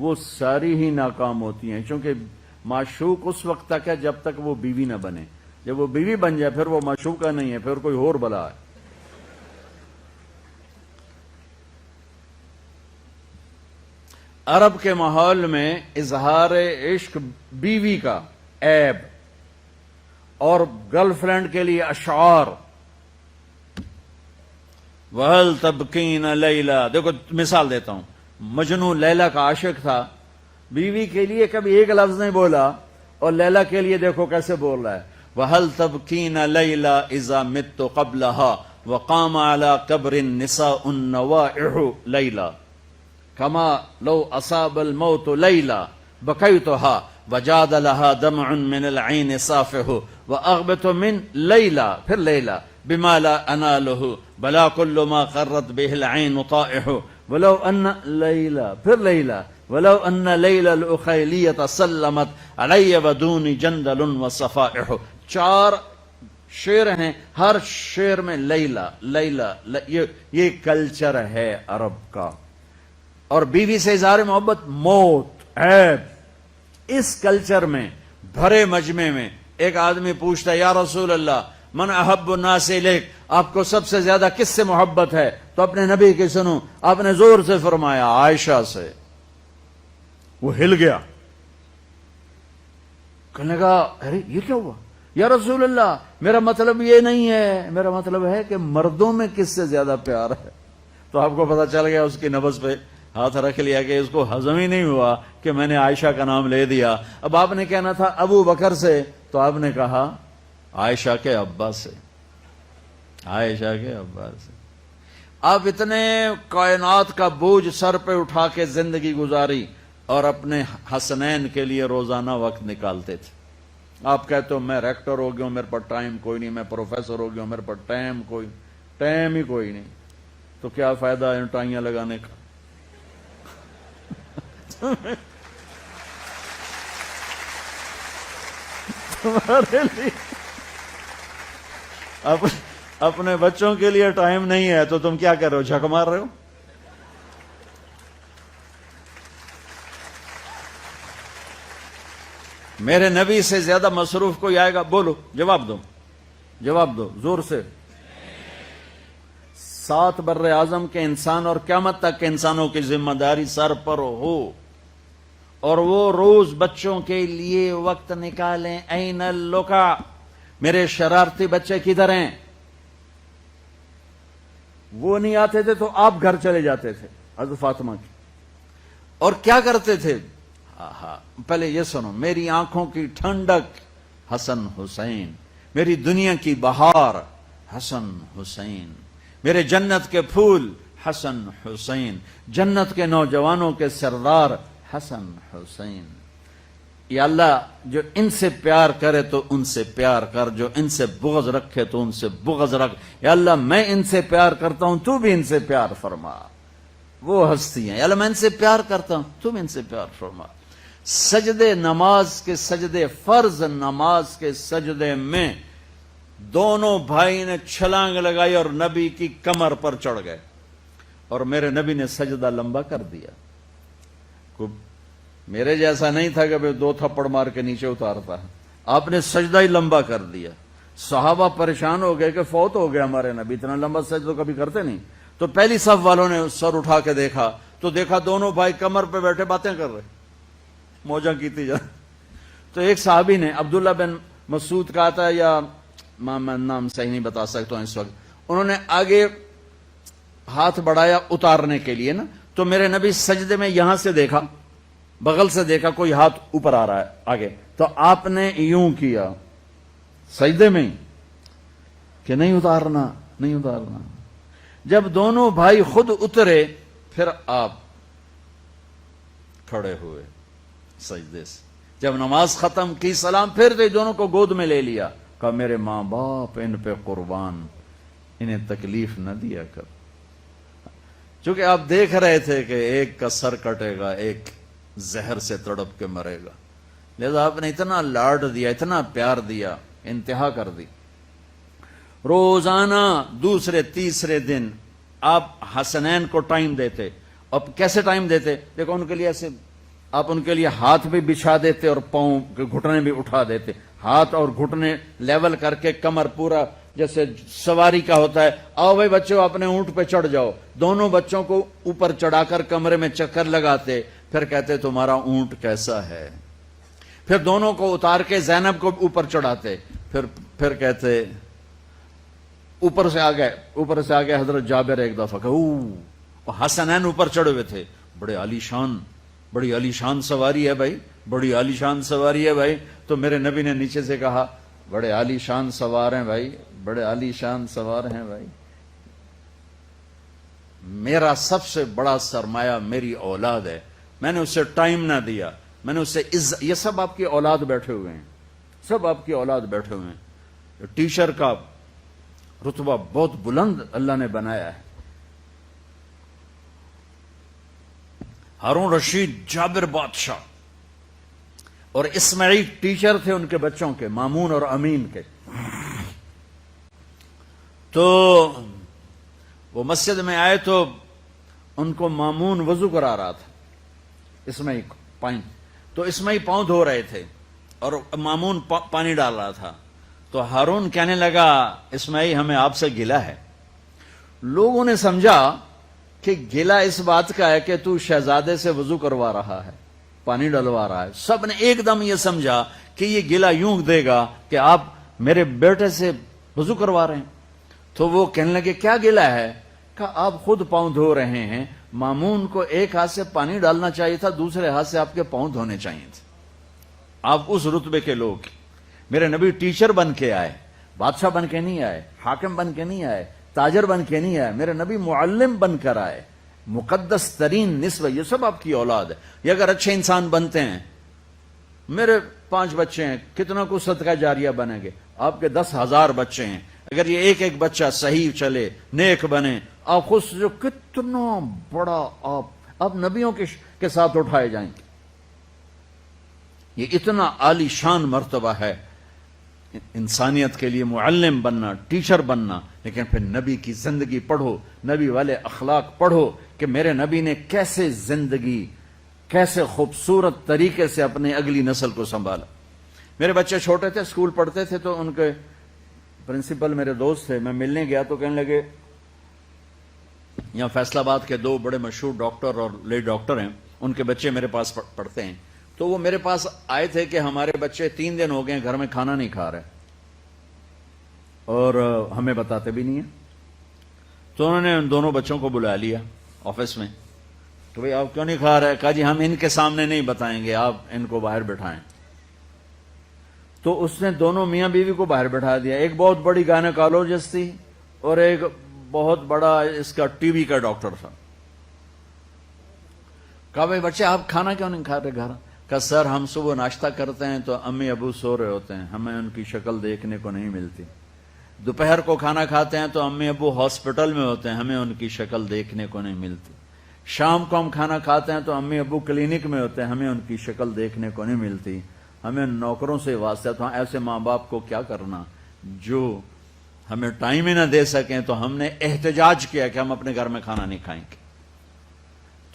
وہ ساری ہی ناکام ہوتی ہیں، چونکہ معشوق اس وقت تک ہے جب تک وہ بیوی نہ بنے. جب وہ بیوی بن جائے پھر وہ معشوقہ نہیں ہے، پھر کوئی اور بلا ہے. عرب کے ماحول میں اظہار عشق بیوی کا عیب اور گرل فرینڈ کے لیے اشعار. وَهَلْ تَبْكِينَ لَيْلَا، دیکھو مثال دیتا ہوں. مجنو لیلا کا عاشق تھا، بیوی کے لیے کبھی ایک لفظ نہیں بولا، اور لیلا کے لیے دیکھو کیسے بول رہا ہے. وَهَلْ تَبْكِينَ لَيْلَا إِذَا مِتُّ قَبْلَهَا وَقَامَ عَلَى قَبْرِ النِّسَاءُ النَّوَائِحُ لَيْلَا كما لو أصاب الموت ليلا بكيتها وجاد لها دمع من العين صافه وأغبت من ليلا پھر ليلا بما لا أناله بلا كل ما قرت به العين طائح ولو أن ليلا پھر ليلا ولو أن ليلى الأخيلية سلمت علي بدون جندل وصفائح. 4 شعر ہیں، ہر شعر میں لیلا لیلا. یہ کلچر ہے عرب کا. اور بیوی سے اظہار محبت موت عیب. اس کلچر میں بھرے مجمع میں ایک آدمی پوچھتا ہے یا رسول اللہ من احب الناس الیک، آپ کو سب سے زیادہ کس سے محبت ہے؟ تو اپنے نبی کی سنو. آپ نے زور سے فرمایا عائشہ سے. وہ ہل گیا، کہنے لگا ارے یہ کیا ہوا یا رسول اللہ، میرا مطلب یہ نہیں ہے، میرا مطلب ہے کہ مردوں میں کس سے زیادہ پیار ہے. تو آپ کو پتا چل گیا، اس کی نبض پہ ہاتھ رکھ لیا کہ اس کو ہضم ہی نہیں ہوا کہ میں نے عائشہ کا نام لے دیا. اب آپ نے کہنا تھا ابو بکر سے، تو آپ نے کہا عائشہ کے ابا سے. عائشہ کے ابا سے. آپ اتنے کائنات کا بوجھ سر پہ اٹھا کے زندگی گزاری اور اپنے حسنین کے لیے روزانہ وقت نکالتے تھے. آپ کہتے ہو میں ریکٹر ہو گیا ہوں، میرے پاس ٹائم کوئی نہیں، میں پروفیسر ہو گیا ہوں، میرے پاس ٹائم ہی کوئی نہیں. تو کیا فائدہ ان ٹائیاں لگانے کا؟ تمہارے لیے اپنے بچوں کے لیے ٹائم نہیں ہے تو تم کیا کر رہے ہو؟ جھک مار رہے ہو. میرے نبی سے زیادہ مصروف کوئی آئے گا؟ بولو، جواب دو زور سے. 7 بر اعظم کے انسان اور قیامت تک کے انسانوں کی ذمہ داری سر پر ہو، اور وہ روز بچوں کے لیے وقت نکالیں. این اللقا، میرے شرارتی بچے کدھر ہیں؟ وہ نہیں آتے تھے تو آپ گھر چلے جاتے تھے حضرت فاطمہ کی. اور کیا کرتے تھے؟ پہلے یہ سنو. میری آنکھوں کی ٹھنڈک حسن حسین، میری دنیا کی بہار حسن حسین، میرے جنت کے پھول حسن حسین، جنت کے نوجوانوں کے سردار حسن حسین. یا اللہ جو ان سے پیار کرے تو ان سے پیار کر، جو ان سے بغض رکھے تو ان سے بغض رکھ. یا اللہ میں ان سے پیار کرتا ہوں، تو بھی ان سے پیار فرما. وہ ہستی ہیں. یا اللہ میں ان سے پیار کرتا ہوں، تو بھی ان سے پیار فرما. سجدے نماز کے سجدے، فرض نماز کے سجدے میں دونوں بھائی نے چھلانگ لگائی اور نبی کی کمر پر چڑھ گئے، اور میرے نبی نے سجدہ لمبا کر دیا. میرے جیسا نہیں تھا کہ 2 تھپڑ مار کے نیچے اتارتا ہے. آپ نے سجدہ ہی لمبا کر دیا. صحابہ پریشان ہو گئے کہ فوت ہو گیا ہمارے نبی، اتنا لمبا سجدہ کبھی کرتے نہیں. تو پہلی صف والوں نے سر اٹھا کے دیکھا تو دیکھا دونوں بھائی کمر پہ بیٹھے باتیں کر رہے، موجاں کیتی جا. تو ایک صحابی نے عبداللہ بن مسعود کہا تھا، یا میں نام صحیح نہیں بتا سکتا ہوں اس وقت، انہوں نے آگے ہاتھ بڑھایا اتارنے کے لیے نا. تو میرے نبی سجدے میں یہاں سے دیکھا، بغل سے دیکھا کوئی ہاتھ اوپر آ رہا ہے آگے، تو آپ نے یوں کیا سجدے میں کہ نہیں اتارنا، نہیں اتارنا. جب دونوں بھائی خود اترے پھر آپ کھڑے ہوئے سجدے سے. جب نماز ختم کی سلام پھر دے، دونوں کو گود میں لے لیا، کہا میرے ماں باپ ان پہ قربان، انہیں تکلیف نہ دیا کر. چونکہ آپ دیکھ رہے تھے کہ ایک کا سر کٹے گا، ایک زہر سے تڑپ کے مرے گا، لہذا آپ نے اتنا لاڈ دیا، اتنا پیار دیا، انتہا کر دی. روزانہ دوسرے تیسرے دن آپ حسنین کو ٹائم دیتے. اب کیسے ٹائم دیتے؟ دیکھو ان کے لیے ایسے آپ ان کے لیے ہاتھ بھی بچھا دیتے اور پاؤں کے گھٹنے بھی اٹھا دیتے, ہاتھ اور گھٹنے لیول کر کے کمر پورا جیسے سواری کا ہوتا ہے, آؤ بھائی بچوں اپنے اونٹ پہ چڑھ جاؤ, دونوں بچوں کو اوپر چڑھا کر کمرے میں چکر لگاتے, پھر کہتے تمہارا اونٹ کیسا ہے, پھر دونوں کو اتار کے زینب کو اوپر چڑھاتے, پھر کہتے اوپر سے آ گئے حضرت جابر ایک دفعہ کہ حسنین اوپر چڑھے ہوئے تھے, بڑی عالی شان سواری ہے بھائی, بڑی عالی شان سواری ہے بھائی. تو میرے نبی نے نیچے سے کہا بڑے عالی شان سوار ہیں بھائی, بڑے عالی شان سوار ہیں بھائی, میرا سب سے بڑا سرمایہ میری اولاد ہے, میں نے اسے ٹائم نہ دیا, میں نے اسے یہ سب آپ کی اولاد بیٹھے ہوئے ہیں, سب آپ کی اولاد بیٹھے ہوئے ہیں. ٹیچر کا رتبہ بہت بلند اللہ نے بنایا ہے. ہارون رشید, جابر بادشاہ اور اسماعیل ٹیچر تھے ان کے بچوں کے, مامون اور امین کے. تو وہ مسجد میں آئے تو ان کو مامون وضو کرا رہا تھا, اسماعیل پانی, تو اسماعیل پاؤں دھو رہے تھے اور مامون پانی ڈال رہا تھا. تو ہارون کہنے لگا اسماعیل ہمیں آپ سے گلہ ہے. لوگوں نے سمجھا کہ گلہ اس بات کا ہے کہ تو شہزادے سے وضو کروا رہا ہے, پانی ڈلوا رہا ہے. سب نے ایک دم یہ سمجھا کہ یہ گلہ یوں دے گا کہ آپ میرے بیٹے سے وضو کروا رہے ہیں. تو وہ کہنے لگے کیا گلہ ہے؟ کہا آپ خود پاؤں دھو رہے ہیں, مامون کو ایک ہاتھ سے پانی ڈالنا چاہیے تھا, دوسرے ہاتھ سے آپ کے پاؤں دھونے چاہیے تھے. آپ اس رتبے کے لوگ. میرے نبی ٹیچر بن کے آئے, بادشاہ بن کے نہیں آئے, حاکم بن کے نہیں آئے, تاجر بن کے نہیں آئے, میرے نبی معلم بن کر آئے. مقدس ترین نسبہ, یہ سب آپ کی اولاد ہے. یہ اگر اچھے انسان بنتے ہیں, میرے 5 بچے ہیں, کتنا کو صدقہ جاریہ بنیں گے؟ آپ کے 10,000 بچے ہیں, اگر یہ ایک ایک بچہ صحیح چلے, نیک بنے, آپ خود جو کتنا بڑا آپ نبیوں کے ساتھ اٹھائے جائیں گے. یہ اتنا عالی شان مرتبہ ہے انسانیت کے لیے, معلم بننا, ٹیچر بننا. لیکن پھر نبی کی زندگی پڑھو, نبی والے اخلاق پڑھو کہ میرے نبی نے کیسے زندگی, کیسے خوبصورت طریقے سے اپنے اگلی نسل کو سنبھالا. میرے بچے چھوٹے تھے, اسکول پڑھتے تھے, تو ان کے پرنسپل میرے دوست تھے. میں ملنے گیا تو کہنے لگے یہاں فیصل آباد کے 2 بڑے مشہور ڈاکٹر اور لیڈ ڈاکٹر ہیں, ان کے بچے میرے پاس پڑھتے ہیں. تو وہ میرے پاس آئے تھے کہ ہمارے بچے 3 دن ہو گئے گھر میں کھانا نہیں کھا رہے اور ہمیں بتاتے بھی نہیں ہیں. تو انہوں نے ان دونوں بچوں کو بلا لیا آفس میں کہ بھئی آپ کیوں نہیں کھا رہے؟ کہا جی ہم ان کے سامنے نہیں بتائیں گے, آپ ان کو باہر بٹھائیں. تو اس نے دونوں میاں بیوی کو باہر بٹھا دیا. ایک بہت بڑی گائنیکالوجسٹ تھی اور ایک بہت بڑا اس کا ٹی وی کا ڈاکٹر تھا. کہا بھئی بچے آپ کھانا کیوں نہیں کھا رہے گھر؟ کہا سر ہم صبح ناشتہ کرتے ہیں تو امی ابو سو رہے ہوتے ہیں, ہمیں ان کی شکل دیکھنے کو نہیں ملتی. دوپہر کو کھانا کھاتے ہیں تو امی ابو ہاسپٹل میں ہوتے ہیں, ہمیں ان کی شکل دیکھنے کو نہیں ملتی. شام کو ہم کھانا کھاتے ہیں تو امی ابو کلینک میں ہوتے ہیں, ہمیں ان کی شکل دیکھنے کو نہیں ملتی. ہمیں نوکروں سے واسطہ, تو ایسے ماں باپ کو کیا کرنا جو ہمیں ٹائم ہی نہ دے سکیں. تو ہم نے احتجاج کیا کہ ہم اپنے گھر میں کھانا نہیں کھائیں گے.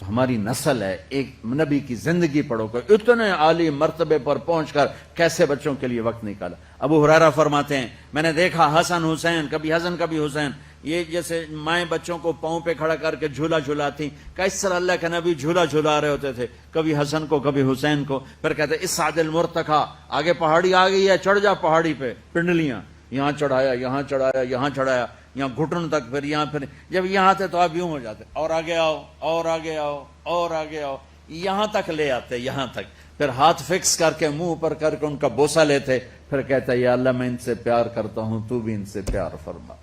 تو ہماری نسل ہے, ایک نبی کی زندگی پڑھو کہ اتنے عالی مرتبے پر پہنچ کر کیسے بچوں کے لیے وقت نکالا. ابو ہریرہ فرماتے ہیں میں نے دیکھا حسن حسین, کبھی حسن کبھی حسین, یہ جیسے مائیں بچوں کو پاؤں پہ کھڑا کر کے جھولا جھولاتی, کس طرح اللہ کے نبی جھولا جھولا رہے ہوتے تھے, کبھی حسن کو کبھی حسین کو. پھر کہتے اس عادل مرتخا, آگے پہاڑی آ گئی ہے, چڑھ جا پہاڑی پہ, پنڈلیاں یہاں چڑھایا, یہاں چڑھایا, یہاں چڑھایا, یہاں گھٹن تک, پھر یہاں, پھر جب یہاں آتے تو آپ یوں ہو جاتے, اور آگے آؤ, اور آگے آؤ, اور آگے آؤ, یہاں تک لے آتے, یہاں تک. پھر ہاتھ فکس کر کے منہ پر کر کے ان کا بوسہ لیتے, پھر کہتے یا اللہ میں ان سے پیار کرتا ہوں, تو بھی ان سے پیار فرما.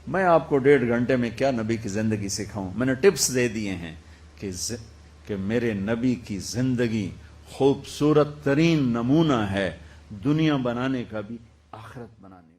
میں آپ کو 1.5 گھنٹے میں کیا نبی کی زندگی سکھاؤں. میں نے ٹپس دے دیے ہیں کہ میرے نبی کی زندگی خوبصورت ترین نمونہ ہے دنیا بنانے کا بھی, آخرت بنانے